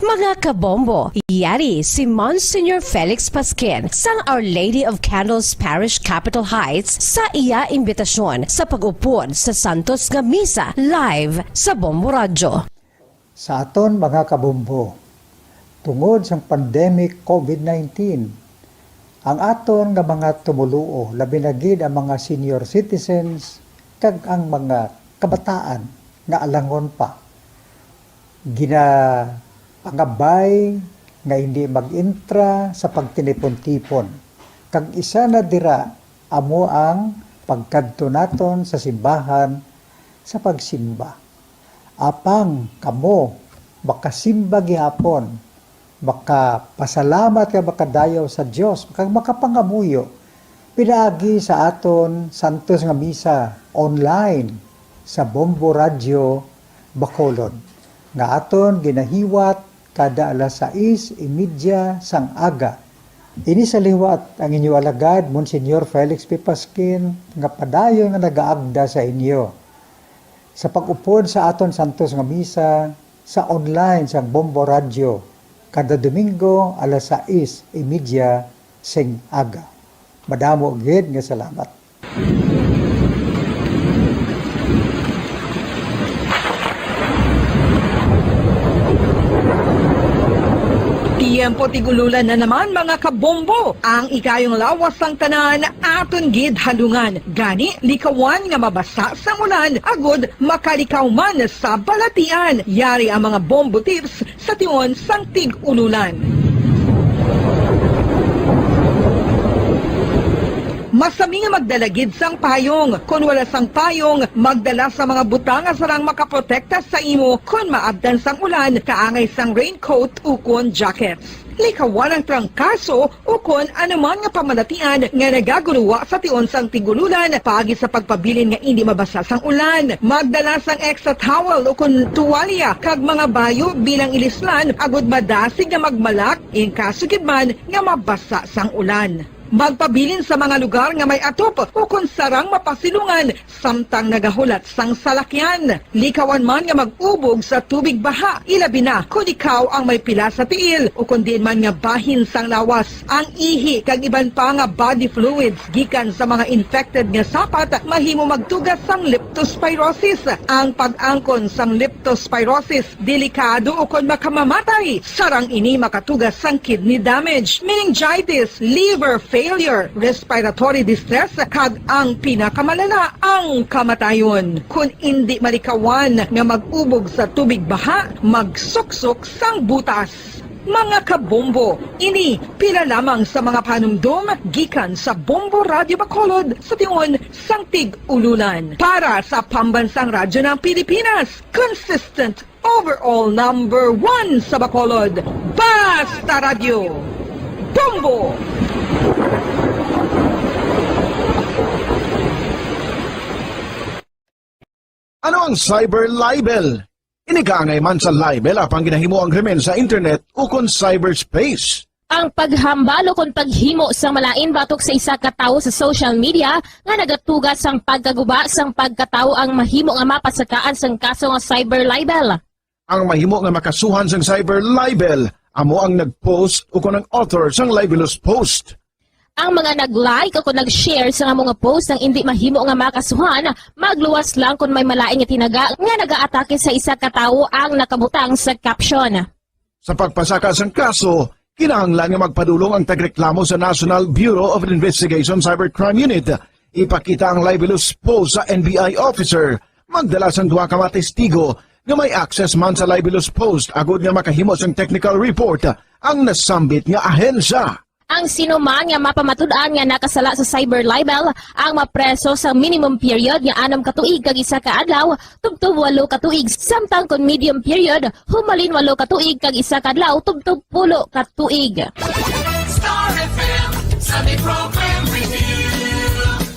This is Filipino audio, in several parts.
Mga kabombo, yari si Monsignor Felix Pasquin sang Our Lady of Candles Parish Capitol Heights sa iya imbitasyon sa pag-upod sa Santos nga Misa live sa Bombo Radio. Sa aton mga kabombo, tungod sa pandemic COVID-19, ang aton nga mga tumuluo, labi na gid ang mga senior citizens kag ang mga kabataan nga alangon pa. Pangabay nga hindi mag-intra sa pagtinipon-tipon. Kag isa na dira amo ang pagkadto naton sa simbahan sa pagsimba. Apang kamo makasimba gihapon, makapasalamat ka makadayaw sa Dios, makapangamuyo pinaagi sa aton Santos nga Misa online sa Bombo Radio Bacolod nga aton ginahiwat kada alas 6:30 sang aga. Ini sa liwat ang inyo alagad, Monsignor Felix P. Pasquin, nga padayon nga nagaagda sa inyo. Sa pag-upod sa aton Santos nga Misa, sa online sang Bombo Radio, kada Domingo alas 6:30 sing aga. Madamo gid nga salamat. Tiempo tigululan na naman mga kabombo, ang ikayong lawas sang tanan aton gid halungan. Gani likawan nga mabasa sa ulan, agod makalikaw man sa balatian. Yari ang mga bombo tips sa tion sang tigululan. Masami nga magdalagid sang payong. Kung wala sang payong, magdala sa mga butang nga sarang makaprotekta sa imo kung maabdan sang ulan, kaangay sang raincoat ukon jackets. Likawan ang trangkaso ukon anuman nga pamalatian nga nagaguluwa sa tion sang tigululan paagi sa pagpabilin nga hindi mabasa sang ulan. Magdala sang extra towel ukon tuwalya kag mga bayo bilang ilislan agud madasig nga magmalak in kaso gid man nga mabasa sang ulan. Magpabilin sa mga lugar nga may atop o kung sarang mapasilungan samtang nagahulat sang salakyan. Likawan man nga mag-ubog sa tubig baha, ilabi na kung ikaw ang may pila sa tiil o kung din man nga bahin sang lawas. Ang ihi kag iban pa nga body fluids gikan sa mga infected nga sapat mahimo magtugas sang leptospirosis. Ang pag-angkon sang leptospirosis delikado o kung makamamatay. Sarang ini makatugas sang kidney damage, meningitis, liver failure, respiratory distress, kag ang pinakamalala, ang kamatayon. Kung hindi malikawan nga mag-ubog sa tubig baha, magsuksok sang butas. Mga kabombo, ini pila lamang sa mga panumdum gikan sa Bombo Radio Bacolod sa tion sang tig-ululan. Para sa pambansang radyo ng Pilipinas, consistent overall number 1 sa Bacolod, Basta Radio, Bombo! Ano ang cyber libel? Inigangay man sa libel apang ginahimo ang krimen sa internet o kon cyberspace. Ang paghambalo kon paghimo sang malain batok sa isa ka tawo sa social media nga nagatugas sang pagkaguba sang pagkatawo ang mahimo nga mapasakaan sang kaso nga cyber libel. Ang mahimo nga makasuhan sang cyber libel amo ang nag-post o kon ang author sang libelous post. Ang mga nag-like o kung nag-share sa nga mga post ng hindi mahimo nga makasuhan, magluwas lang kung may malaing nga tinaga nga nag-aatake sa isa ka tawo ang nakabutang sa caption. Sa pagpasaka sang kaso, kinahanglan nga magpadulong ang tagreklamo sa National Bureau of Investigation Cybercrime Unit. Ipakita ang libelous post sa NBI officer, magdala sang duha ka mga testigo nga may access man sa libelous post agud nga makahimo sang technical report ang nasambit nga ahensya. Ang sino man nga mapamatud-an nga nakasala sa cyber libel ang mapreso sa minimum period nga 6 ka tuig kag 1 ka adlaw tubtob 8 ka tuig, samtang kon medium period humalin 8 ka tuig kag 1 ka adlaw tubtob 10 ka tuig. Star FM, Sunday program review.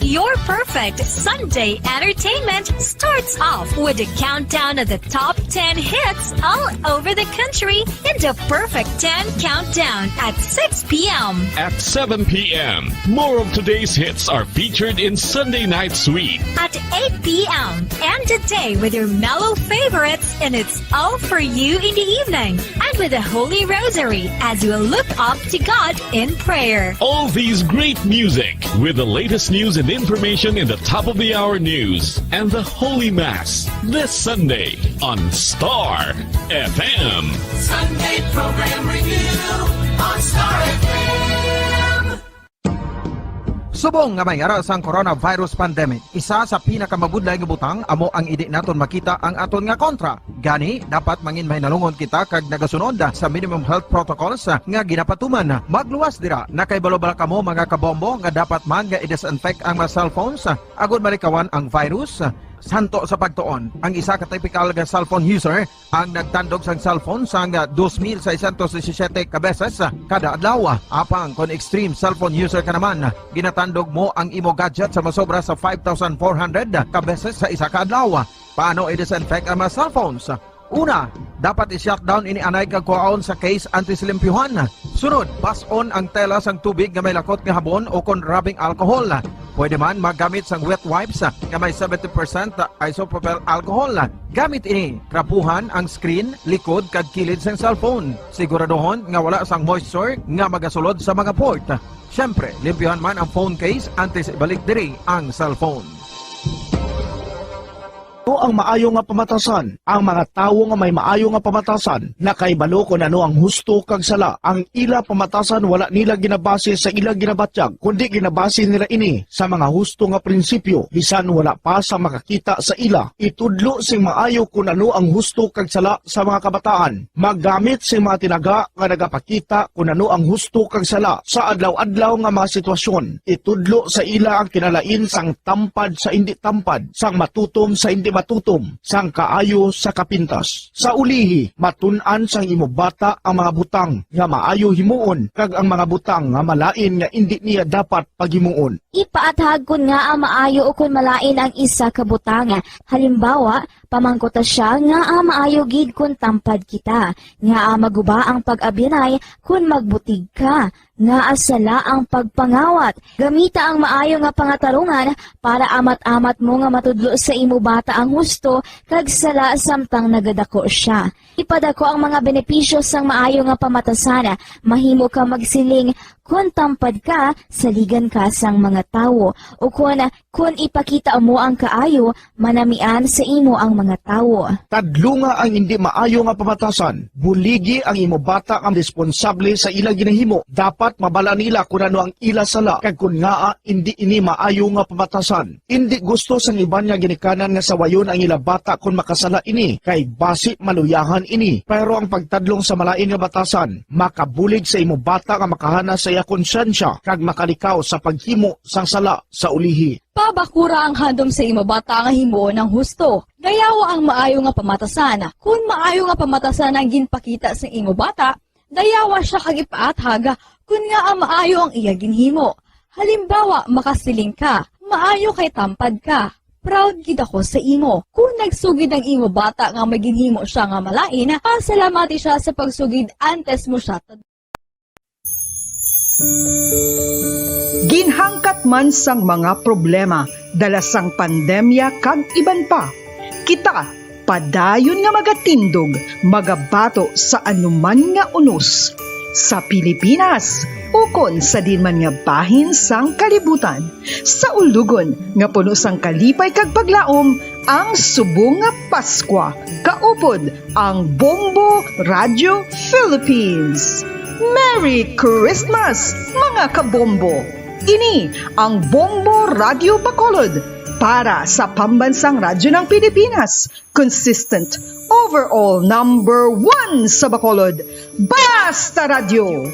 Your perfect Sunday entertainment starts off with a countdown of the top 10 hits all over the country in the Perfect 10 Countdown at 6 p.m. At 7 p.m., more of today's hits are featured in Sunday Night Sweet. At 8 p.m. End the day with your mellow favorites and it's all for you in the evening. And with the Holy Rosary as you look up to God in prayer. All these great music with the latest news and information in the top of the hour news and the Holy Mass this Sunday on Star FM. Sunday program review on Star FM. Subong nga may ara sang coronavirus pandemic, isa sa pinakamabudlay nga butang amo ang idi naton makita ang aton nga kontra. Gani dapat mangin mahinalungon kita kag nagasunod sa minimum health protocols nga ginapatuman. Magluwas dira na kay balobala kamo mga kabombo nga dapat man nga i-disinfect ang mga cellphones agud malikawan ang virus. Santo sa pagtuon, ang isa ka typical nga cellphone user ang nagtandog sang cellphone sang 2,617 ka beses kada adlaw. Apang kon extreme cellphone user ka naman, ginatandog mo ang imo gadget sa masobra sa 5,400 ka beses sa isa ka adlaw. Paano i-disinfect ang mga cellphones? Una, dapat i-shutdown ini anay kag kuhaon sa case anti-slimpyuhan. Sunod, pason ang tela sang tubig nga may lakot nga habon o kon rubbing alcohol. Pwede man magamit sang wet wipes nga may 70% isopropyl alcohol. Gamit ini, krapuhan ang screen, likod kag kilid sang cellphone. Siguraduhon nga wala sang moisture nga magasulod sa mga port. Syempre, limpyuhan man ang phone case antes ibalik diri ang cellphone. Ang maayo nga pamatasan, ang mga tawo nga may maayo nga pamatasan, nakaibalo kung ano ang husto kag sala. Ang ila pamatasan wala nila ginabase sa ila ginabatyag, kundi ginabase nila ini sa mga husto nga prinsipyo. Bisan wala pa sa makakita sa ila, itudlo sing maayo kung ano ang husto kag sala sa mga kabataan. Maggamit sing mga tinaga nga nagapakita kung ano ang husto kag sala sa adlaw-adlaw nga mga sitwasyon. Itudlo sa ila ang kinalain sang tampad sa hindi tampad, sang matutom sa hindi matutom, sang kaayo sa kapintas. Sa ulihi, matun-an sang imo bata ang mga butang nga maayo himuon kag ang mga butang nga malain nga indi niya dapat paghimuon. Ipaathag kun nga ang maayo o kun malain ang isa ka butang. Halimbawa, pamangkota siya nga ang maayo gid kun tampad kita, nga ang maguba ang pag-abyanay kun magbutig ka, nga asala ang pagpangawat. Gamita ang maayo nga pangatarungan para amat-amat mo nga matudlo sa imo bata ang husto kag sala samtang nagadako siya. Ipadako ang mga benepisyo sang maayo nga pamatasan. Mahimo ka magsiling kun tampad ka, saligan ka sang mga tawo. O kun ipakita mo ang kaayo, manamian sa imo ang mga tawo. Tadlo nga ang hindi maayo nga pamatasan. Buligi ang imo bata ang responsable sa ila ginahimo. Dapat mabala nila kung ano ang ila sala kag kun nga hindi ini maayo nga pamatasan. Hindi gusto sang iban nga ginikanan nga sawayon ang ila bata kung makasala ini kay basi maluyahan ini. Pero ang pagtadlong sa malain nga batasan, makabulig sa imo bata nga makahana sa iya konsyensya kag makalikaw sa paghimo sang sala sa ulihi. Pabakura ang handom sa imo bata nga himo ng husto. Dayawa ang maayo nga pamatasan. Kung maayo nga pamatasan ang ginpakita sa imo bata, dayawa siya kag ipaathag kun nga ang maayo ang iya ginhimo. Halimbawa, makasiling ka, maayo kay tampad ka. Proud gid ako sa imo. Kung nagsugid ang imo bata nga maginhimo siya nga malain, pasalamati siya sa pagsugid antes mo siya. Ginhangkat man sang mga problema, dala sang pandemya kag iban pa. Kita, padayon nga magatindog, magabato sa anuman nga unos. Sa Pilipinas, ukon sa dinman nga bahin sang kalibutan. Sa ulugon nga puno sang kalipay kag paglaom, ang subong nga Paskwa. Kaupod ang Bombo Radio Philippines. Merry Christmas, mga kabombo! Ini ang Bombo Radio Bacolod para sa pambansang radyo ng Pilipinas. Consistent, overall number 1 sa Bacolod. Basta Radio!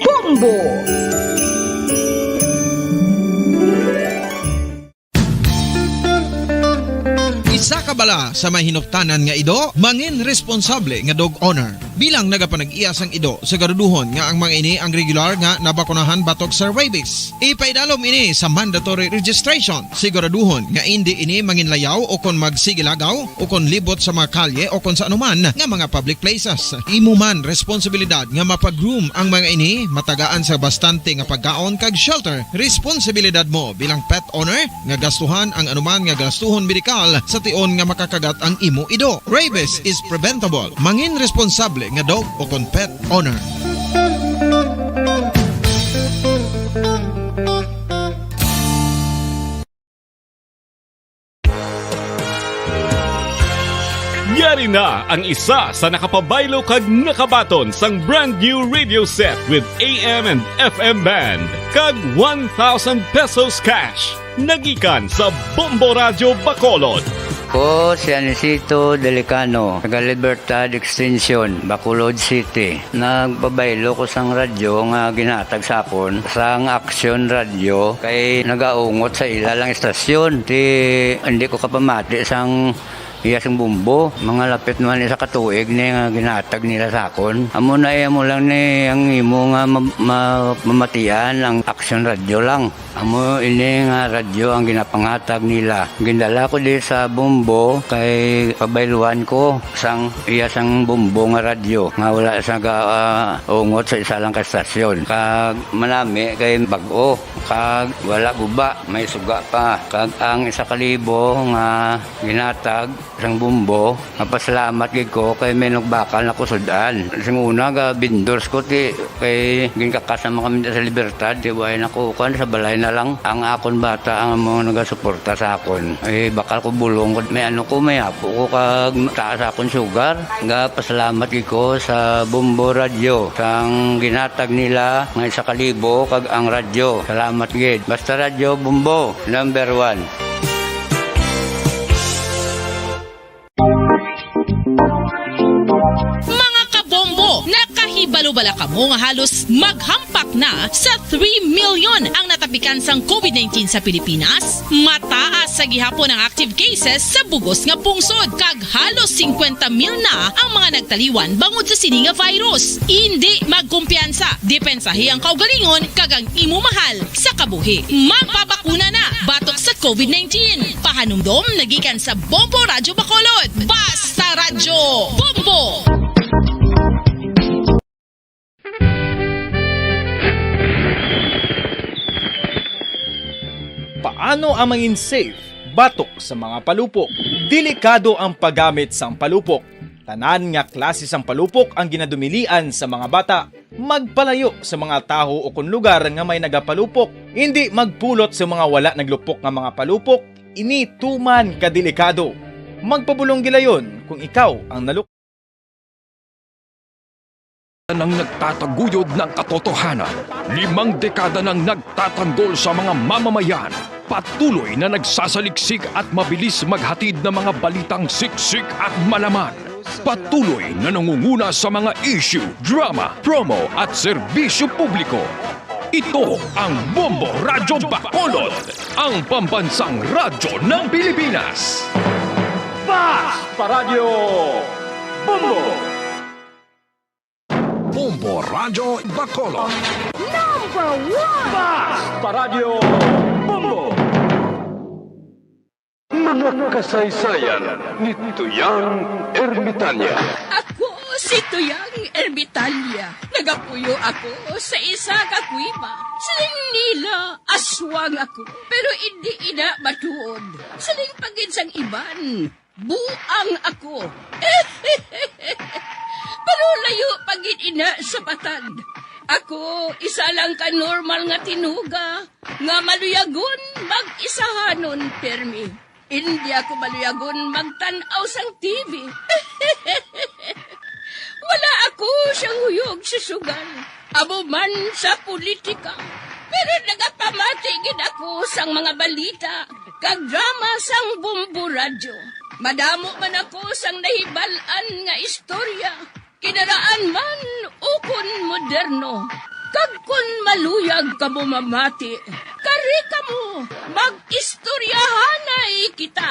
Bombo! Isa ka bala sa mahinuptanan nga ido, mangin responsable nga dog owner. Bilang nagapanag-iyas ang ido, siguraduhon nga ang mga ini ang regular nga nabakunahan batok sa rabies. Ipaidalom ini sa mandatory registration. Siguraduhon nga hindi ini manginlayaw o kon magsigilagaw o kon libot sa mga kalye o kon sa anuman nga mga public places. Imuman responsibilidad nga mapag-groom ang mga ini, matagaan sa bastante nga pagkaon kag shelter. Responsibilidad mo bilang pet owner nga gastuhan ang anuman nga gastuhon medikal sa tion nga makakagat ang imo ido. Rabies is preventable. Mangin responsable nga dog o kon pet owner. Yari na ang isa sa nakapabaylo kag nakabaton sang brand new radio set with AM and FM band kag 1,000 pesos cash. Nagikan sa Bombo Radio Bacolod. Ko si Anisito Delicano, taga Libertad Extension, Bacolod City. Nagpabaylo ko sang radyo nga ginatag sa akon sang Action Radio kay nagaungot sa ilalang estasyon. Hindi ko kapamati sang iyasang bumbo, mga lapit naman sa katuig ni nga ginatag nila sa akon. Amo na mo lang ni ang imo nga mamatian ang Action Radio lang. Amo ini nga radyo ang ginapangatag nila. Gindala ko di sa bumbo kay pabayluan ko sang iyasang bumbo nga radyo nga wala sa ungot sa isa lang ka estasyon. Kag manami kay bag-o, kag wala guba, may suga pa. Kag ang 1,000 nga ginatag sang bumbo, mapasalamat gid ko kay may nagbakal na kusudan. Sing una ga bindors ko ti kay ginkakasama kami sa Libertad, di way nako kan sa balay na lang ang akon bata ang mga nagasuporta sa akon. Bakal ko bulong may may apo ko kag taas akon sugar. Nga pasalamat gid ko sa Bombo Radio sang ginatag nila nga 1,000 kag ang radyo. Salamat gid. Basta Radio Bombo number 1. Nakahibalo-bala ka mo nga halos maghampak na sa 3 million ang natapikan sang COVID-19 sa Pilipinas. Mataas sa gihapon ang active cases sa bugos nga pungsod kag halos 50,000 na ang mga nagtaliwan bangod sa sini nga virus. Hindi magkumpiyansa, depensahi ang kaugalingon kag ang imo mahal sa kabuhi. Magpabakuna na batok sa COVID-19. Pahanumdom nagikan sa Bombo Radio Bacolod. Basta Radyo Bombo! Paano ang mangin safe batok sa mga palupok? Delikado ang paggamit sang palupok. Tanan nga klase sang palupok ang ginadumilian sa mga bata. Magpalayo sa mga taho o kung lugar nga may nagapalupok. Hindi magpulot sa mga wala naglupok nga mga palupok. Ini tuman kadelikado. Magpabulong gilayon kung ikaw ang nalupok. Nang nagtataguyod ng katotohanan, 5 dekada nang nagtatanggol sa mga mamamayan, patuloy na nagsasaliksik at mabilis maghatid ng mga balitang siksik at malaman. Patuloy na nangunguna sa mga issue, drama, promo at serbisyo publiko. Ito ang Bombo Radyo Bacolod, ang pambansang radyo ng Pilipinas. Basta Radyo Bombo! Bombo Radyo Bacolod. Number 1! Basta Radyo Bombo! Mga kasaysayan ni Tuyang Ermitanya. Ako si Tuyang Ermitanya. Nagapuyo ako sa isa ka kuiba. Siling nila, aswang ako. Pero hindi ina matuod. Siling paginsang iban, buang ako. Pero layo pagin ina sa patad. Ako, isa lang ka normal nga tinuga, nga maluyagon mag-isahanon permi. Hindi ako maluyagon magtanaw sang TV. Wala ako siyang huyog sa sugal, abo man sa politika. Pero nagapamati gid ako sang mga balita, kag drama sang Bombo Radyo. Madamo man ako sang nahibalan nga istorya. Kinaraan man ukon moderno, kag kun maluyag ka mo mamati, kari ka mo, mag-istoryahanay kita.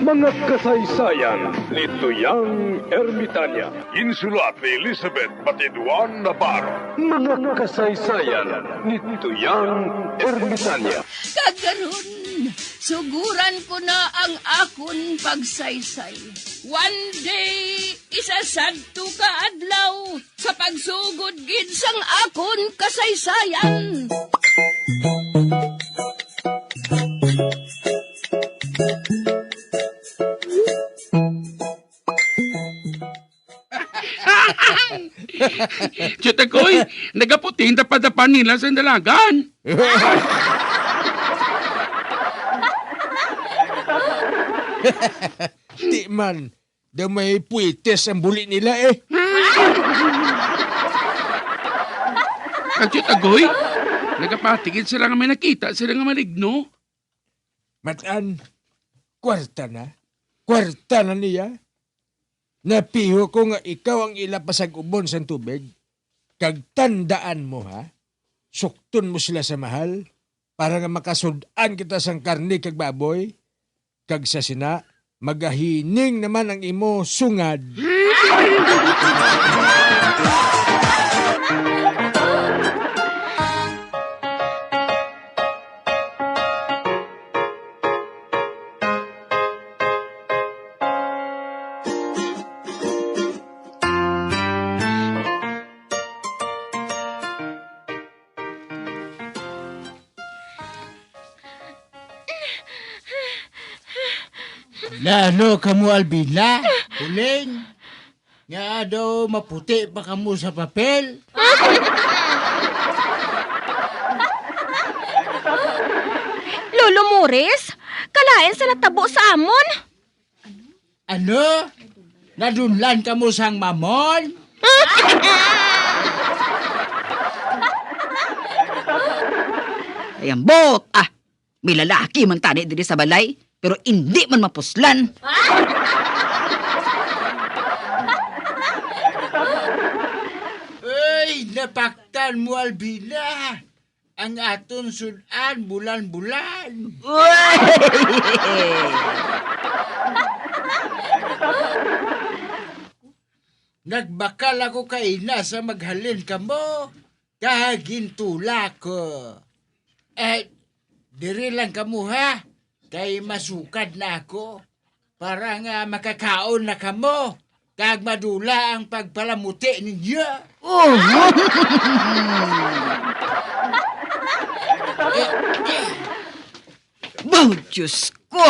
Mga kasaysayan ni Tuyang Ermitanya. Insulat ni Elizabeth Batiduan Navarro. Mga kasaysayan ni Tuyang Ermitanya. Kagaron, suguran ko na ang akon pagsaysay. One day, isasadto ka adlaw sa pagsugod gid sang akon kasaysayan. Chutakoy, nagaputing tapadapan nila sa dalagan. Di man, daw may puites ang buli nila eh. Ang Chutakoy, nagapatigid sila nga may nakita, sila nga maligno. Matan, kwarta na. Kwarta na niya. Napiho ko nga ikaw ang ilapasag ubon sa tubig. Kag tandaan mo ha, sukton mo sila sa mahal para nga makasudan kita sang karni kag baboy. Kag sa sina, magahining naman ang imo sungad. Lalo kamu Albina, uling. Nga daw maputi pa kamu sa papel. Lolo Morris, kalain sa natabo sa amon. Ano? Nadunlan kamu sang mamon? Ayan, bot! May lalaki man tani diri sa balay, pero hindi man mapuslan. Ay, napaktan mo, Albina. Ang aton sudan bulan-bulan. Nagbakal ako kay ina sa maghalin ka mo. Kahagintula ko. Diri lang kamo ha. Kay masukad na ako. Para nga makakaon na kamo. Kag madula ang pagpalamuti ninyo. Oh! Bah, Diyos ko!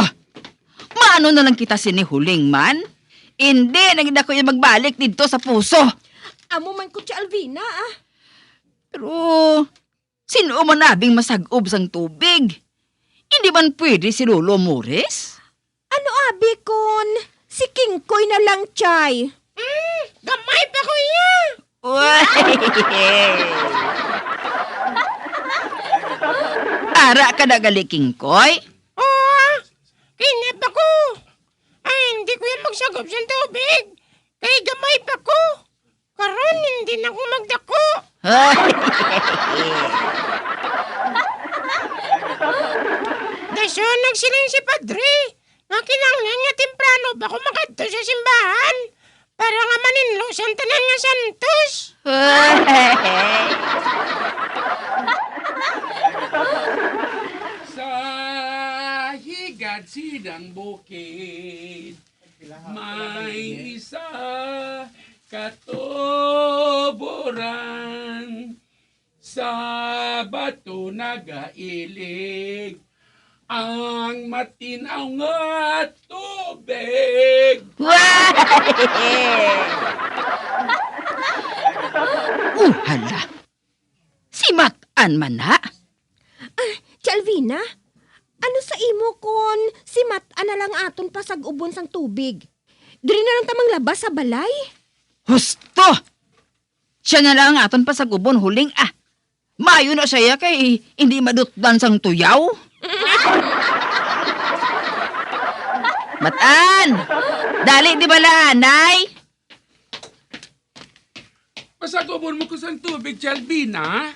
Maano na lang kita sinihuling man? Hindi, naging ako yung magbalik dito sa puso. Amo man ko si Alvina Pero, sino man nabing masagob sang tubig? Hindi man pwede si Lolo Morris? Ano abi kon? Si Kingkoy na lang, Chay. Gamay pa ko iya. Ara ka na galiking koy? Kinap ako. Ay, hindi ko yan magsagop sa tubig. Kay gamay pa ko. Karon hindi na ako magdako. Daso nagsiling si Padre. Nga kinanglan nga temprano ba ko makadto sa simbahan? Para nga maninlo sa tanan nga santos. Sa higad sidang bukid, may isa katuburan. Sa bato nagailig ang matinaw nga tubig. Hala! Si Matan man na? Chalvina, ano sa imo kon si Matan na lang aton pasag-ubon sang tubig? Diri na lang tamang labas sa balay? Husto! Siya na lang aton pasag-ubon huling Mayo na siya kay hindi madutdan sang tuyaw. Matan! Dali di bala, Nay? Pasagubon mo ko sang tubig, Chalvina.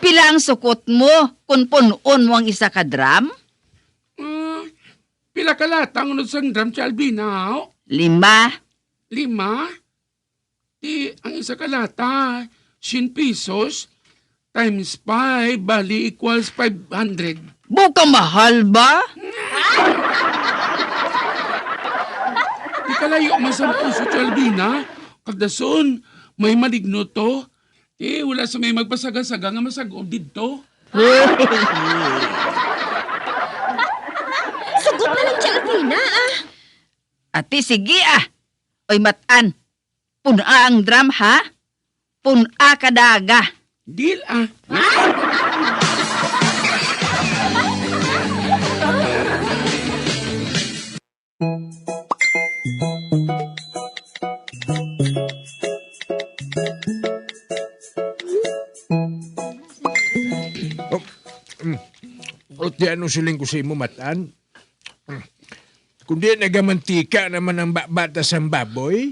Pila ang sukot mo kung punuon mo ang isa ka drum? Pila ka latang unod sang drum si Albina? 5. 5? Ang isa ka lata, 100 pesos, times 5, bali equals 500. Buka mahal ba? Di kalayo man sa puso si Albina. Kagdason, may maligno to. Wala sa may magpasaga-saga nga masagom dito. Sugot na lang si Albina, ah. Ate, sige ah. Oy, Matan. Puna ang drum, ha? Puna ka daga. Deal, ah. O di ano siling ko sa imo, Matan? Kung di nagamantika naman ang bata sa baboy.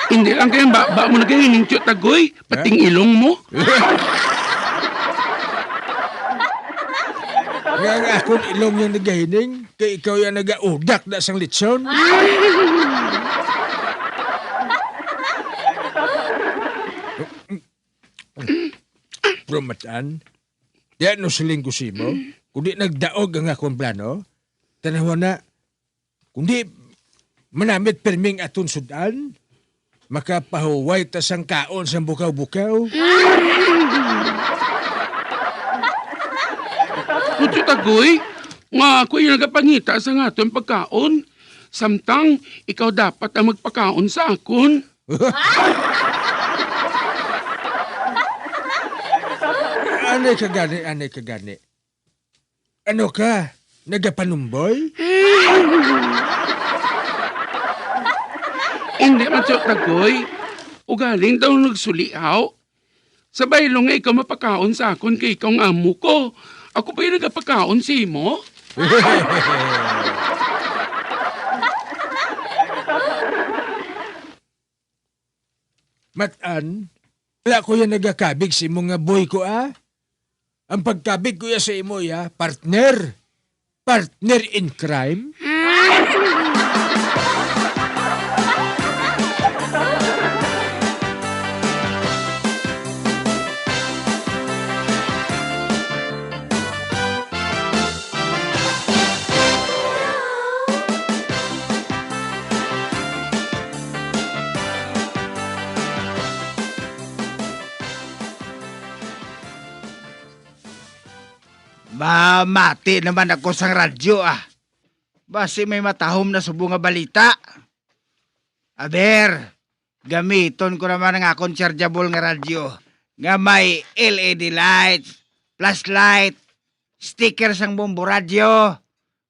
Hindi lang kayang ba mo nagahining tiyo tagoy, pating ilong mo. Nga akong ilong yung nagahining, kay ikaw yung nagaudak na sang litson. Bro, Matan, di ano siling ko si mo? Kung di nagdaog ang akong plano, tanawa na, kung di manamit perming aton sudan, makapahuway ta sang kaon sang bukaw-bukaw. Kutyo tagoy, nga ako yung nagapangita sa nga itong pagkaon. Samtang, ikaw dapat ang magpakaon sa akon. Anay ka gani. Ano ka? Nagapanumboy? Hindi man siya tagoy. Ugaling daw nagsuliaw. Sabay lo nga ikaw mapakaon sa akon kay ikaw ang amo ko. Ako pa yung nagapakaon sa imo? Matan, wala ko yan nagakabig si mga boy ko, ah. Ang pagkabig ko ya sa imo, ya, partner. Partner in crime. Mati naman ako sa radyo ah. Basi may matahom na subo nga balita. Aber, gamiton ko naman ang akong chargeable nga radyo. Nga may LED lights, flashlight, sticker sang bombo radyo.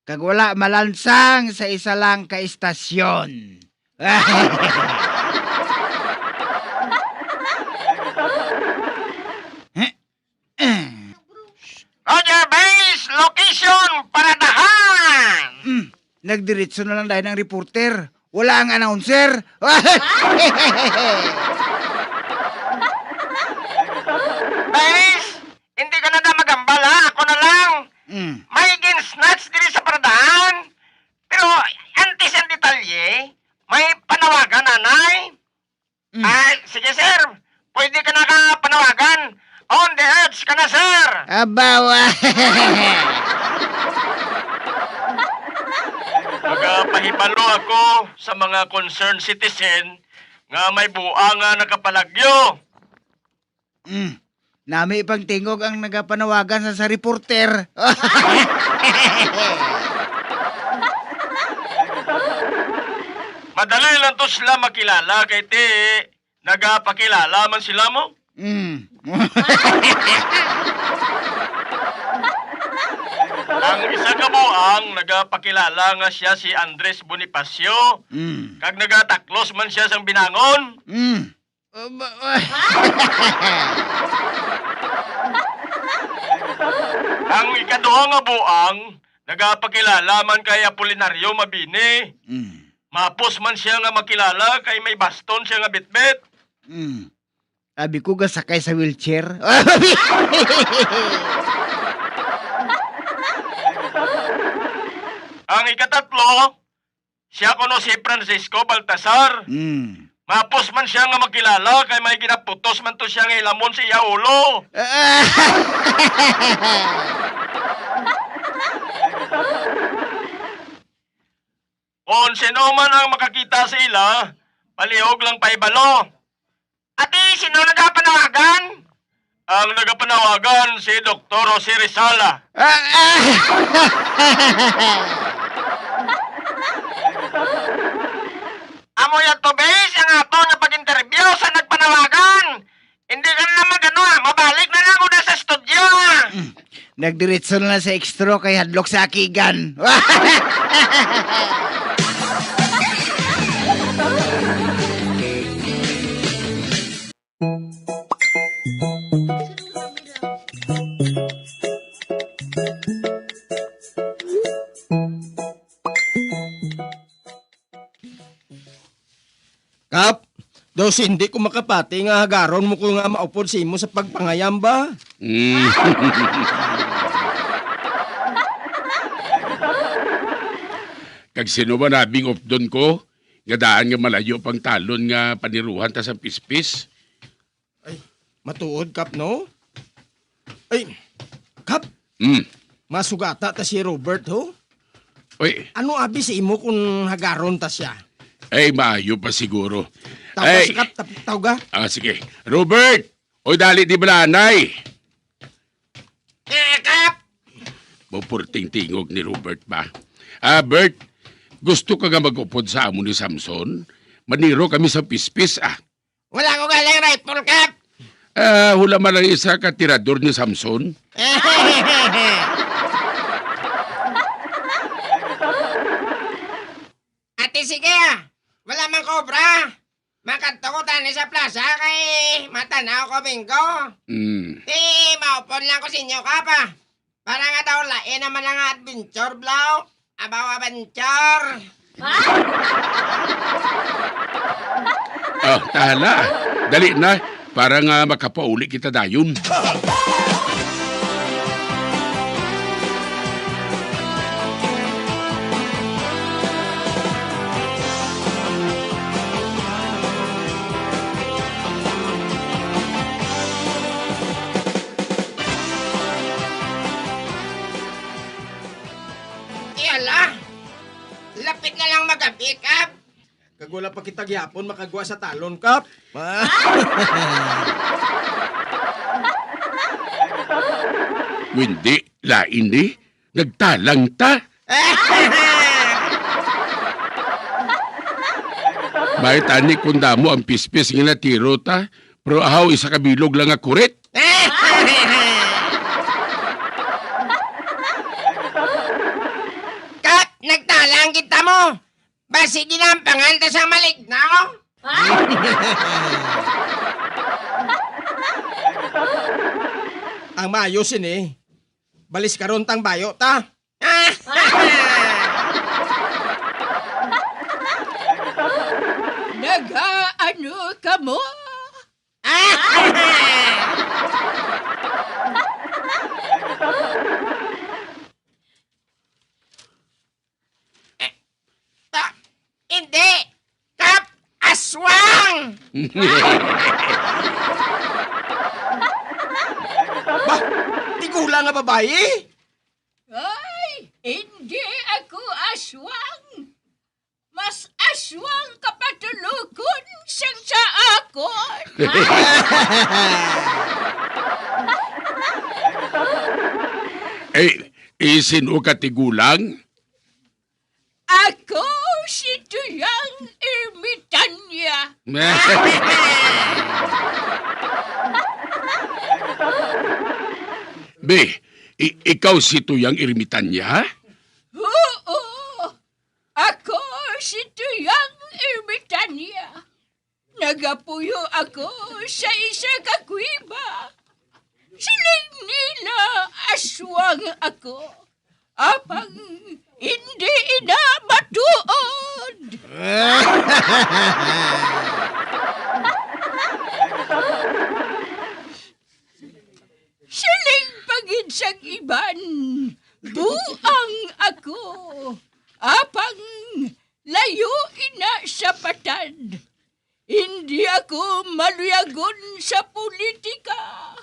Kag wala malansang sa isa lang ka istasyon. Roger Base, location, Paradahan! Nagdiretso na lang dahil ng reporter. Wala ang announcer. Base, hindi ka na magambal ha, ako na lang. May gin-snatch diri sa Paradahan. Pero, antes ang detalye, may panawagan, nanay. Sige sir, pwede ka na panawagan. On the edge ka na, sir! Abawa! Magpahibalo ako sa mga concerned citizen nga may buanga nakapalagyo. Nami pang tingog ang nagapanawagan sa reporter. Madali lang to sila makilala kay ti nagapakilala man sila mo. Ang isa ka buang nagapakilala nga siya si Andres Bonifacio. Kag nagataklos man siya sang binangon. Ang ikaduha nga buang nagapakilala man kay Apolinario Mabini. Mapos man siya nga makilala kay may baston siya nga bitbit. Abi ko gasakay sa wheelchair. Ang ikatatlo, siya kuno si Francisco Baltasar. Mapos man siya nga magkilala kay may ginaputos man to siya nga ilamon si Yaulo. Kung sino man ang makakita sa ila, palihog lang paibalo. Ate, sino nagapanawagan? Ang nagapanawagan si Dr. Jose Rizala. Amo yan to, bes, ang ato nga pag-interview sa nagpanawagan. Hindi ka na naman gano'n, mabalik na lang una sa studio. Nagdiretso na lang sa extra kay hadlok sa akigan. Kap, daw hindi ko makapati nga hagaron mo ko nga maupod si mo sa pagpangayam ba? Kag sino ba nabing updon ko? Nga daan nga malayo pang talon nga paniruhan ta sa pispis. Matuod, Kap, no? Ay, Kap, masugata ta si Robert, ho? Oy, Ano abi si imo kung hagaron ta siya? ay maayo pa siguro. Tawag Ay, si Kap, tawag ga? sige. Robert! Oy, dali di balanay. Kap! Mapurting tingog ni Robert ba? Bert, gusto ka nga mag-upod sa amo ni Samson? Maniro kami sa pispis, Wala ko galang rifle, Kap! Hula man lang isa ka tirador ni Samson. Ate, sige wala man cobra. Makanto ko tani sa plaza kay matanaw ko bingo. Di, maupon lang ko sa inyo, Kap, Para nga daw lain naman ang adventure, Blau. Abaw adventure. Tahala. Dali na. Para nga makapauli kita dayon. Iyala, lapit na lang magabi, Kap. Kagwala pa kita gyapon makagwa sa talon, Kap. Hindi, lain ni. Nagtalang ta. May tani kunda mo ang pispis nga natiro ta. Pero ahaw isa kabilog lang nga kurit. Kap, nagtalang kita mo. Basi ginampangan ta sa malignaw. Ang maayos ini. Balis karon tang bayo ta. Nag-ano ka mo? Hindi! Kap! Aswang! Bah, tigula nga babae. Ay, hindi ako aswang. Mas aswang kapatulukon siyang sa akon. Isin o katigulang? Ako si Tuyang Ermitanya. Be, ikaw si Tuyang Ermitanya? Oo, ako si Tuyang Ermitanya. Nagapuyo ako sa isa kakwiba. Siling nila aswang ako. Apang hindi ina matuod. iban. Buang ako. Apang layo ina sa patad. Hindi ako maluyagon sa politika.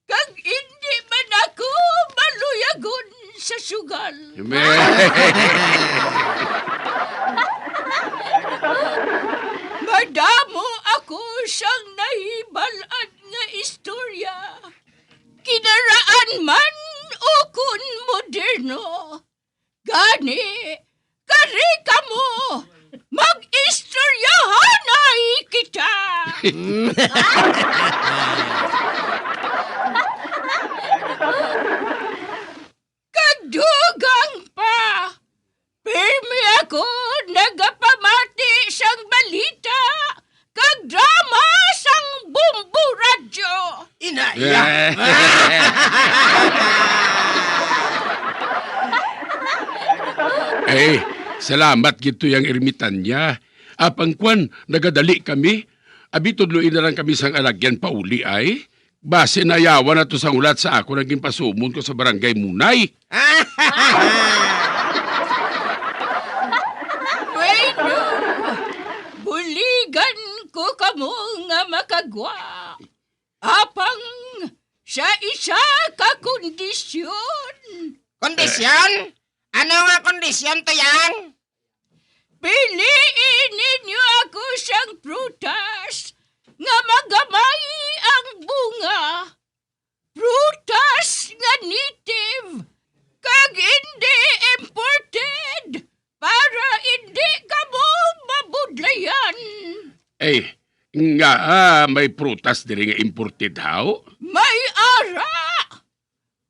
Kag hindi man ako maluyagon sa sugal. Madamo ako siyang nahibalan nga istorya. Kinaraan man o kun moderno. Gani, kari ka mo, mag-istoryahanay kita. Kadugang pa, pirmi ako nagapamati siyang balita kag drama sang Bumbu Radyo. Salamat gito yung ermitanya. Apang kwan, nagadali kami. Abi tudluin na lang kami sang alagyan pauli ay. Base na yawa na to sang ulat sa ako naging pasumon ko sa barangay Munay. Bueno, buligan ko kamo nga makagwa. Apang sa isa ka kondisyon. Kondisyon? Ano nga kondisyon to yang? Piliin ninyo ako siyang prutas nga magamay ang bunga. Prutas nga native kag hindi imported para hindi ka mo mabudlayan. May prutas diri nga imported how? May ara,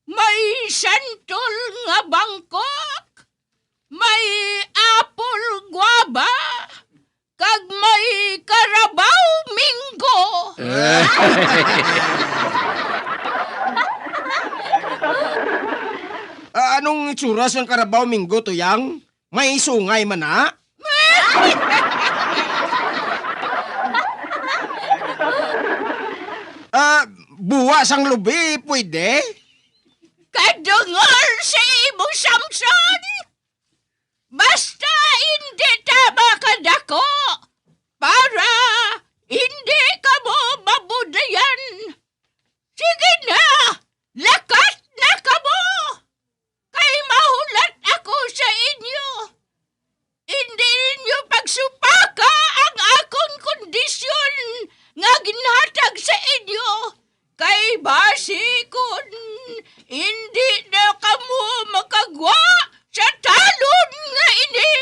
may santol nga bangkok, may apple guava, kag may Carabao Mingo. Anong itsura sa Carabao Mingo to yang? May sungay man na? Buwa sang lubi, pwede? Kadungol sa imo, Samson! Basta hindi tama ka dako para hindi ka mo mabudayan. Sige na! Lakat na ka mo! Kay mahulat ako sa inyo. Hindi ninyo pagsupaka ang akong kondisyon nga ginhatag sa inyo. Kay basi kun hindi na kamo makagwa sa talon nga ini.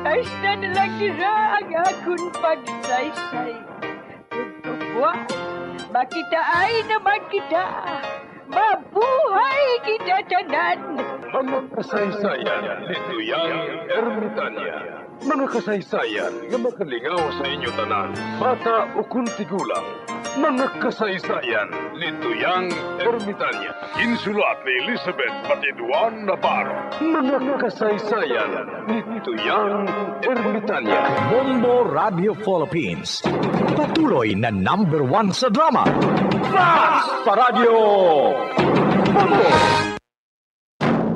Hasta na lang nila ang akong pagsaysay. Tugtugwa, makitaan naman kita. Mabuhay kita tanan. Mga kasaysayan ni Tuyang Ermitanya. Mga kasaysayan nga makalingaw sa inyo tanan, bata o kuntigulang. Mga kasaysayan ni Tuyang Ermitanya. Insulat ni Elizabeth Batiduan Navarro. Mga kasaysayan ni Tuyang Ermitanya. Bombo Radio Philippines. Patuloy na #1 sa drama. Fast sa Radio Bombo!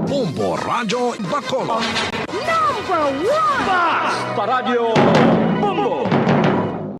Bombo Radio Bacolod. #1! Fast sa Radio